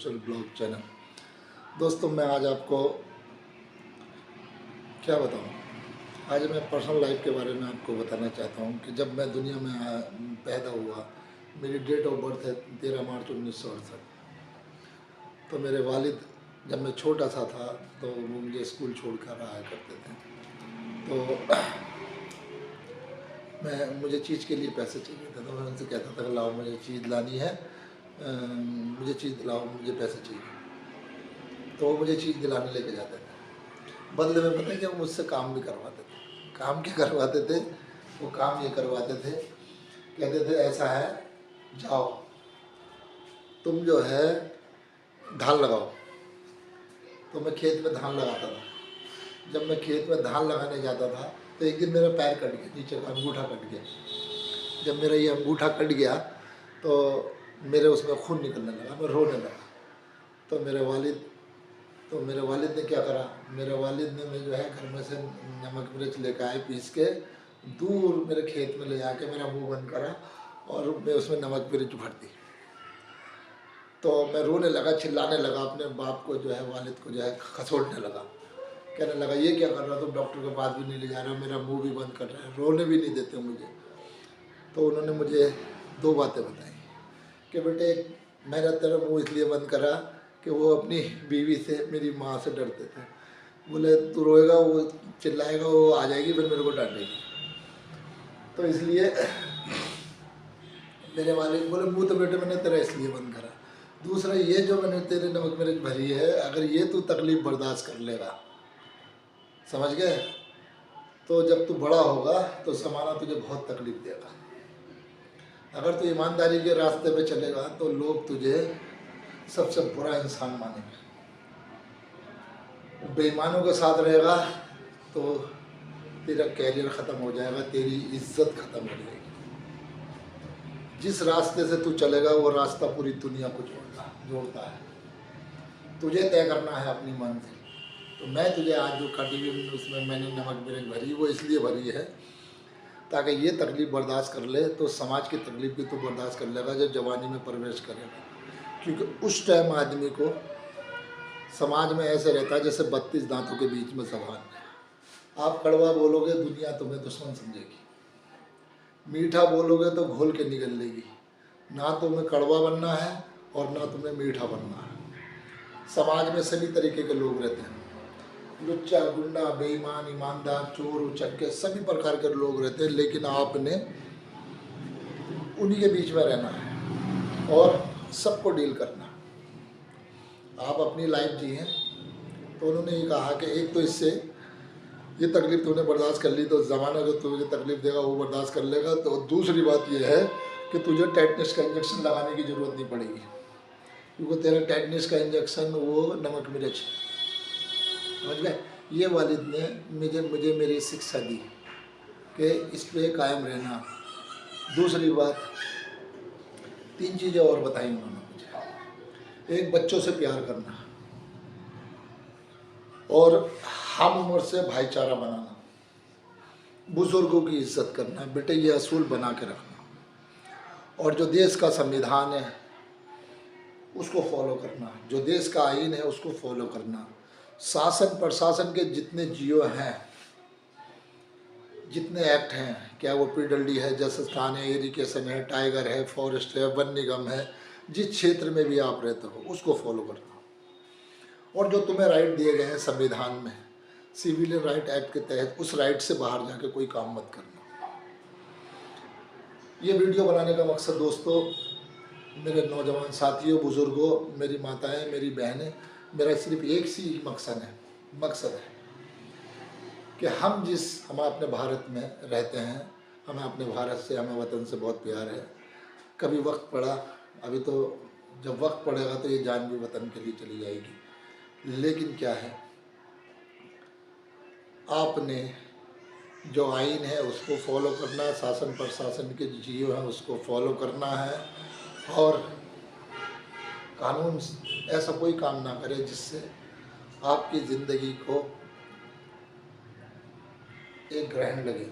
Agricultural blog channel. दोस्तों, मैं आज आपको क्या बताऊं। आज मैं पर्सनल लाइफ के बारे में आपको बताना चाहता हूं कि जब मैं दुनिया में पैदा हुआ, मेरी डेट ऑफ बर्थ है 13 मार्च 1968। तो मेरे वालिद जब मैं छोटा सा था तो वो मुझे स्कूल छोड़ कर आया करते थे। तो मुझे चीज़ के लिए पैसे चाहिए थे, तो मैं उनसे कहता था कि लाओ मुझे चीज़ लानी है, मुझे चीज़ दिलाओ, मुझे पैसे चाहिए। तो वो मुझे चीज़ दिलाने लेके जाते थे। बदले में पता है कि वो मुझसे काम भी करवाते थे। काम क्या करवाते थे? वो काम ये करवाते थे, कहते थे ऐसा है, जाओ तुम जो है धान लगाओ। तो मैं खेत में धान लगाता था। जब मैं खेत में धान लगाने जाता था तो एक दिन मेरा पैर कट गया, नीचे का अंगूठा कट गया। जब मेरा ये अंगूठा कट गया तो मेरे उसमें खून निकलने लगा, मैं रोने लगा। तो मेरे वालिद ने क्या करा, मेरे वालिद ने मैं जो है घर में से नमक मिर्च लेकर आए, पीस के दूर मेरे खेत में ले जाके मेरा मुंह बंद करा और मैं उसमें नमक मिर्च भर दी। तो मैं रोने लगा, चिल्लाने लगा, अपने बाप को जो है, वालिद को जो है खसोटने लगा। कहने लगा ये क्या कर रहा, तुम डॉक्टर के पास भी नहीं ले जा रहे हो, मेरा मुंह भी बंद कर रहे हैं, रोने भी नहीं देते मुझे। तो उन्होंने मुझे दो बातें बताई कि बेटे, मैंने तेरा मुंह इसलिए बंद करा कि वो अपनी बीवी से, मेरी माँ से डरते थे। बोले तू रोएगा, वो चिल्लाएगा, वो आ जाएगी, फिर मेरे को डांटेगी। तो इसलिए मेरे वालिद बोले मुंह तो बेटे मैंने तेरा इसलिए बंद करा। दूसरा ये जो मैंने तेरे नमक मिर्च भरी है, अगर ये तू तकलीफ़ बर्दाश्त कर लेगा, समझ गए, तो जब तू बड़ा होगा तो ज़माना तुझे बहुत तकलीफ़ देगा। अगर तू ईमानदारी के रास्ते पे चलेगा तो लोग तुझे सबसे बुरा इंसान मानेंगे। बेईमानों के साथ रहेगा तो तेरा कैरियर ख़त्म हो जाएगा, तेरी इज्जत ख़त्म हो जाएगी। जिस रास्ते से तू चलेगा वो रास्ता पूरी दुनिया को जोड़ता है। तुझे तय करना है अपनी मंजिल। तो मैं तुझे आज जो कटी हुई उसमें मैंने नमक मिर्च भरी, वो इसलिए भरी है ताकि ये तकलीफ़ बर्दाश्त कर ले तो समाज की तकलीफ़ भी तो बर्दाश्त कर लेगा जब जवानी में प्रवेश करेगा। क्योंकि उस टाइम आदमी को समाज में ऐसे रहता है जैसे 32 दांतों के बीच में ज़बान है। आप कड़वा बोलोगे दुनिया तुम्हें दुश्मन समझेगी, मीठा बोलोगे तो घोल के निगल लेगी। ना तुम्हें कड़वा बनना है और ना तुम्हें मीठा बनना है। समाज में सभी तरीके के लोग रहते हैं, लुच्चा, गुंडा, बेईमान, ईमानदार, चोर, उचक्के, सभी प्रकार के लोग रहते हैं, लेकिन आपने उन्हीं के बीच में रहना है और सबको डील करना। आप अपनी लाइफ जिए। तो उन्होंने ये कहा कि एक तो इससे ये तकलीफ़ तूने बर्दाश्त कर ली तो ज़माना जो तुझे तकलीफ़ देगा वो बर्दाश्त कर लेगा। तो दूसरी बात ये है कि तुझे टेटनस का इंजेक्शन लगाने की ज़रूरत नहीं पड़ेगी, क्योंकि तेरा टेटनस का इंजेक्शन वो नमक मिर्च, समझ गए। ये वालिद ने मुझे मेरी शिक्षा दी कि इस पे कायम रहना। दूसरी बात, 3 चीज़ें और बताई उन्होंने मुझे। एक, बच्चों से प्यार करना, और हम उम्र से भाईचारा बनाना, बुज़ुर्गों की इज्जत करना, बेटे ये असूल बना के रखना, और जो देश का संविधान है उसको फॉलो करना, जो देश का आईन है उसको फॉलो करना। शासन प्रशासन के जितने जियो हैं, जितने एक्ट हैं, क्या वो पीडब्ल्यूडी है, जल स्थान है, इरिगेशन है, टाइगर है, फॉरेस्ट है, वन निगम है, जिस क्षेत्र में भी आप रहते हो उसको फॉलो करना। और जो तुम्हें राइट दिए गए हैं संविधान में, सिविलियन राइट एक्ट के तहत, उस राइट से बाहर जाके कोई काम मत करना। ये वीडियो बनाने का मकसद दोस्तों, मेरे नौजवान साथियों, बुज़ुर्गों, मेरी माताएं, मेरी बहनें, मेरा सिर्फ एक सी मकसद है कि हम अपने भारत में रहते हैं, हमें अपने भारत से, हमें वतन से बहुत प्यार है। कभी वक्त पड़ा, अभी तो जब वक्त पड़ेगा तो ये जान भी वतन के लिए चली जाएगी। लेकिन क्या है, आपने जो आइन है उसको फॉलो करना है, शासन प्रशासन के जियो हैं उसको फॉलो करना है, और कानून ऐसा कोई काम ना करे जिससे आपकी ज़िंदगी को एक ग्रहण लगे,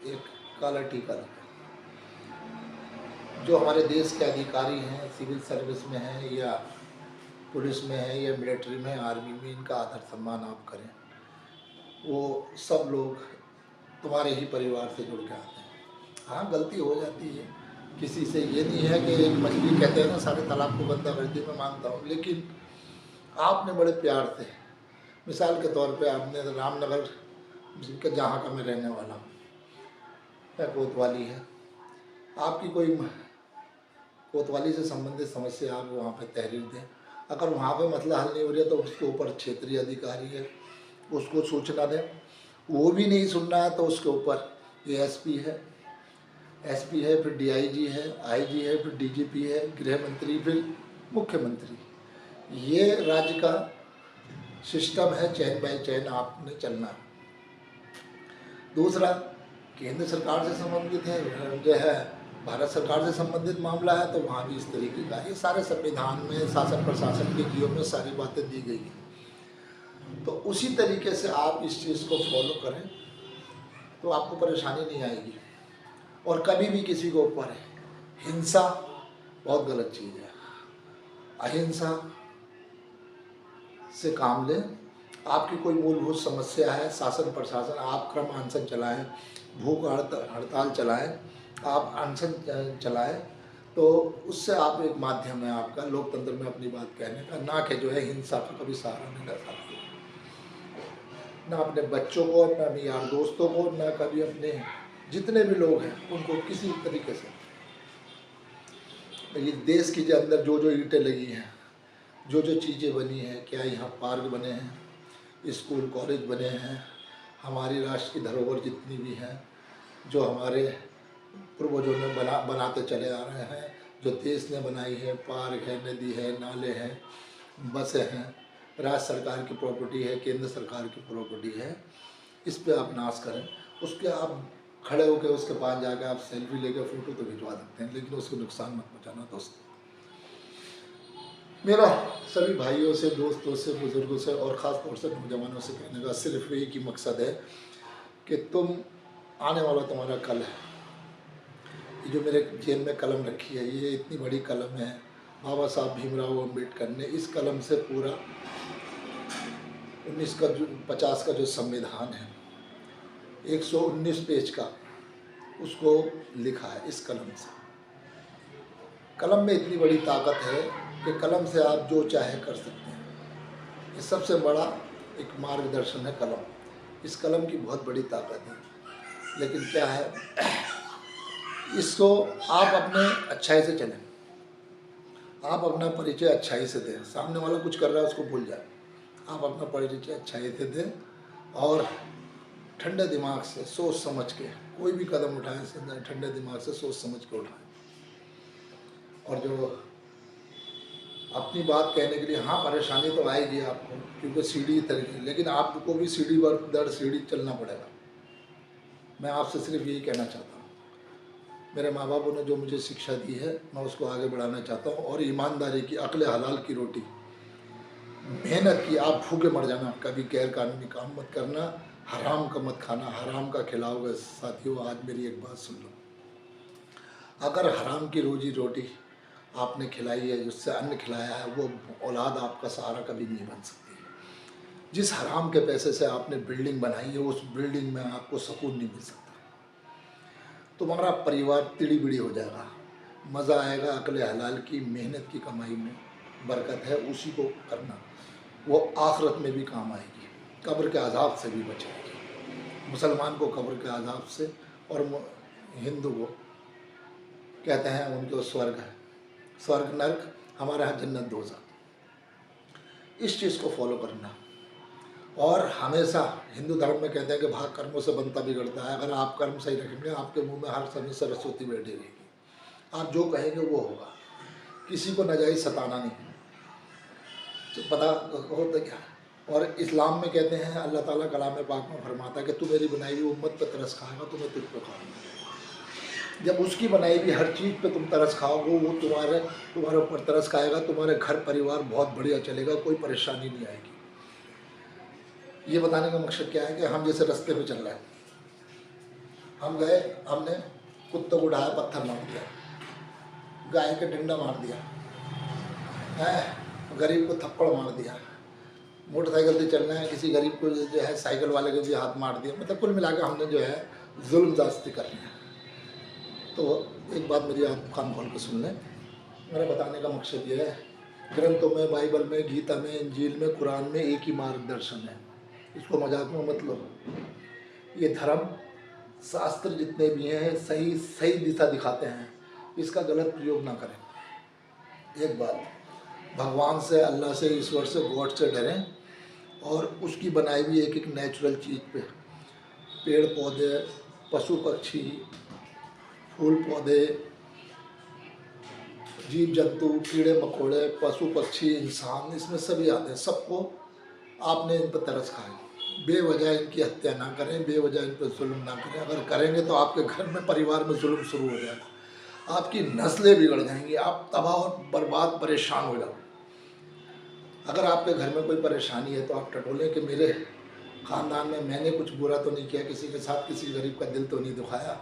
एक काला टीका लगे। जो हमारे देश के अधिकारी हैं, सिविल सर्विस में हैं या पुलिस में है या मिलिट्री में, आर्मी में, इनका आदर सम्मान आप करें। वो सब लोग तुम्हारे ही परिवार से जुड़ के आते हैं। हाँ, गलती हो जाती है, किसी से ये नहीं है कि एक मछली कहते हैं ना सारे तालाब को गंदा कर दी, मैं मानता हूँ, लेकिन आपने बड़े प्यार से, मिसाल के तौर पे आपने रामनगर, जिनका जहाँ का मैं रहने वाला हूँ, या कोतवाली है, आपकी कोई कोतवाली से संबंधित समस्या आप वहाँ पे तहरीर दें। अगर वहाँ पे मसला हल नहीं हो रहा तो उसके ऊपर क्षेत्रीय अधिकारी है, उसको सूचना दें। वो भी नहीं सुन रहा है तो उसके ऊपर एएसपी है, एसपी है, फिर डीआईजी है, आईजी है, फिर डीजीपी है, गृह मंत्री, फिर मुख्यमंत्री। ये राज्य का सिस्टम है, चैन बाय चैन आपने चलना है। दूसरा, केंद्र सरकार से संबंधित है, जो है भारत सरकार से संबंधित मामला है, तो वहाँ भी इस तरीके का, ये सारे संविधान में, शासन प्रशासन के नियम में सारी बातें दी गई हैं। तो उसी तरीके से आप इस चीज़ को फॉलो करें तो आपको परेशानी नहीं आएगी। और कभी भी किसी के ऊपर हिंसा बहुत गलत चीज़ है, अहिंसा से काम लें। आपकी कोई मूलभूत समस्या है, शासन प्रशासन, आप क्रम अनशन चलाएं, भूख हड़ताल चलाएं, आप अनशन चलाएं, तो उससे आप एक माध्यम है आपका लोकतंत्र में अपनी बात कहने का, ना कि जो है हिंसा का कभी सहारा नहीं लेता, ना अपने बच्चों को, ना अपने यार दोस्तों को, ना कभी अपने जितने भी लोग हैं उनको किसी तरीके से। ये देश के अंदर जो जो ईंटें लगी हैं, जो जो चीज़ें बनी हैं, क्या यहाँ पार्क बने हैं, स्कूल कॉलेज बने हैं, हमारी राष्ट्र की धरोहर जितनी भी हैं, जो हमारे पूर्वजों ने बनाते चले आ रहे हैं, जो देश ने बनाई है, पार्क है, नदी है, नाले हैं, बसें हैं, राज्य सरकार की प्रॉपर्टी है, केंद्र सरकार की प्रॉपर्टी है, इस पे आप नाश करें। उसके आप खड़े होकर उसके पास जाकर आप सेल्फी लेकर फ़ोटो तो खिंचवा सकते हैं, लेकिन उसको नुकसान मत पहुँचाना दोस्त। मेरा सभी भाइयों से, दोस्तों से, बुज़ुर्गों से और ख़ास तौर से नौजवानों से कहने का सिर्फ एक ही मकसद है कि तुम, आने वाला तुम्हारा कल है। ये जो मेरे जेब में कलम रखी है, ये इतनी बड़ी कलम है, बाबा साहब भीमराव अम्बेडकर ने इस कलम से पूरा 1950 का जो संविधान है, 119 पेज का, उसको लिखा है इस कलम से। कलम में इतनी बड़ी ताकत है कि कलम से आप जो चाहे कर सकते हैं। ये सबसे बड़ा एक मार्गदर्शन है कलम। इस कलम की बहुत बड़ी ताकत है, लेकिन क्या है, इसको आप अपने अच्छाई से चलें, आप अपना परिचय अच्छाई से दें। सामने वाला कुछ कर रहा है उसको भूल जाए, आप अपना परिचय अच्छाई से दें और ठंडे दिमाग से सोच समझ के कोई भी कदम उठाएं, ठंडे दिमाग से सोच समझ के उठाएं। और जो अपनी बात कहने के लिए, हाँ परेशानी तो आएगी आपको, क्योंकि सीढ़ी तरीके, लेकिन आपको भी सीढ़ी दर सीढ़ी चलना पड़ेगा। मैं आपसे सिर्फ यही कहना चाहता हूँ, मेरे माँ बापों ने जो मुझे शिक्षा दी है मैं उसको आगे बढ़ाना चाहता हूँ। और ईमानदारी की, अक्ल हलाल की रोटी, मेहनत की, आप भूखे मर जाना, कभी गैर कानूनी काम मत करना, हराम का मत खाना, हराम का खिलाओगे। साथियों, आज मेरी एक बात सुन लो, अगर हराम की रोजी रोटी आपने खिलाई है, जिससे अन्न खिलाया है, वो औलाद आपका सहारा कभी नहीं बन सकती। जिस हराम के पैसे से आपने बिल्डिंग बनाई है, उस बिल्डिंग में आपको सुकून नहीं मिल सकता। तुम्हारा परिवार तिड़ी बिड़ी हो जाएगा, मज़ा आएगा अक्ल हलाल की, मेहनत की कमाई में बरकत है, उसी को करना, वो आखिरत में भी काम आएगी, कब्र के अजाब से भी बचाएगी। मुसलमान को कब्र के अजाब से, और हिंदू को कहते हैं उनको स्वर्ग है, स्वर्ग नर्क, हमारे यहाँ जन्नत दोज़ख। इस चीज़ को फॉलो करना। और हमेशा हिंदू धर्म में कहते हैं कि भाग कर्मों से बनता बिगड़ता है। अगर आप कर्म सही रखेंगे, आपके मुंह में हर समय सरस्वती बैठी रहेगी, आप जो कहेंगे वो होगा। किसी को नाजायज़ सताना नहीं, तो पता होता क्या। और इस्लाम में कहते हैं, अल्लाह ताला कलाम पाक में फरमाता है कि तू मेरी बनाई हुई उम्मत पर तरस खाएगा तो मैं तुझ पर खाऊंगा। जब उसकी बनाई हुई हर चीज़ पे तुम तरस खाओगे, वो तुम्हारे ऊपर तरस खाएगा, तुम्हारे घर परिवार बहुत बढ़िया चलेगा, कोई परेशानी नहीं आएगी। ये बताने का मकसद क्या है कि हम जैसे रास्ते पे चल रहे हैं, हम गए, हमने कुत्ते को उठाया, पत्थर मार दिया, गाय के डंडा मार दिया है, गरीब को थप्पड़ मार दिया, मोटरसाइकिल से चलना है किसी गरीब को जो है साइकिल वाले को भी हाथ मार दिया, मतलब कुल मिलाकर हमने जो है जुल्म ज़्यादती कर लिया। तो एक बात मेरी आप कान खोल के सुन लें, मेरा बताने का मकसद ये है, ग्रंथों में, बाइबल में, गीता में, इंजील में, कुरान में एक ही मार्गदर्शन है, इसको मजाक में मत लो। ये धर्म शास्त्र जितने भी हैं सही सही दिशा दिखाते हैं, इसका गलत प्रयोग ना करें। एक बात, भगवान से, अल्लाह से, ईश्वर से, गॉड से डरें और उसकी बनाई हुई एक एक नेचुरल चीज़ पे, पेड़ पौधे, पशु पक्षी, फूल पौधे, जीव जंतु, कीड़े मकोड़े, पशु पक्षी, इंसान, इसमें सभी आते हैं। सबको आपने इन पर तरस खाए, बेवजह इनकी हत्या ना करें, बेवजह इन पर जुल्म ना करें। अगर करेंगे तो आपके घर में, परिवार में जुल्म शुरू हो जाएगा, आपकी नस्लें बिगड़ जाएंगी, आप तबाह और बर्बाद, परेशान हो जाओगे। अगर आपके घर में कोई परेशानी है तो आप टटोलें कि मेरे ख़ानदान में मैंने कुछ बुरा तो नहीं किया, किसी के साथ किसी गरीब का दिल तो नहीं दुखाया,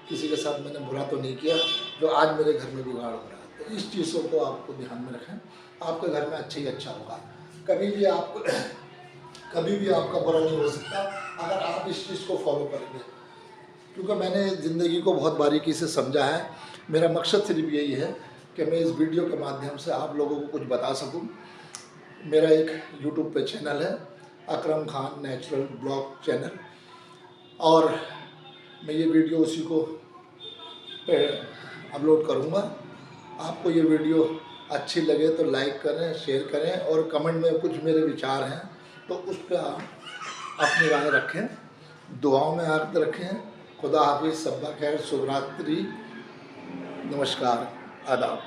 किसी के साथ मैंने बुरा तो नहीं किया जो आज मेरे घर में बिगाड़ हो रहा है। तो इस चीज़ों को आपको ध्यान में रखें, आपके घर में अच्छा ही अच्छा होगा। कभी भी आपका बुरा नहीं हो सकता अगर आप इस चीज़ को फॉलो करेंगे, क्योंकि मैंने ज़िंदगी को बहुत बारीकी से समझा है। मेरा मकसद सिर्फ यही है कि मैं इस वीडियो के माध्यम से आप लोगों को कुछ बता सकूं। मेरा एक यूट्यूब पे चैनल है, Akram Khan natural blog channel, और मैं ये वीडियो उसी को पे अपलोड करूँगा। आपको ये वीडियो अच्छी लगे तो लाइक करें, शेयर करें, और कमेंट में कुछ मेरे विचार हैं तो उस पर आप अपनी राय रखें, दुआओं में याद रखें। खुदा हाफिज़, सब्बा खैर, शुभ रात्रि, नमस्कार, आदाब।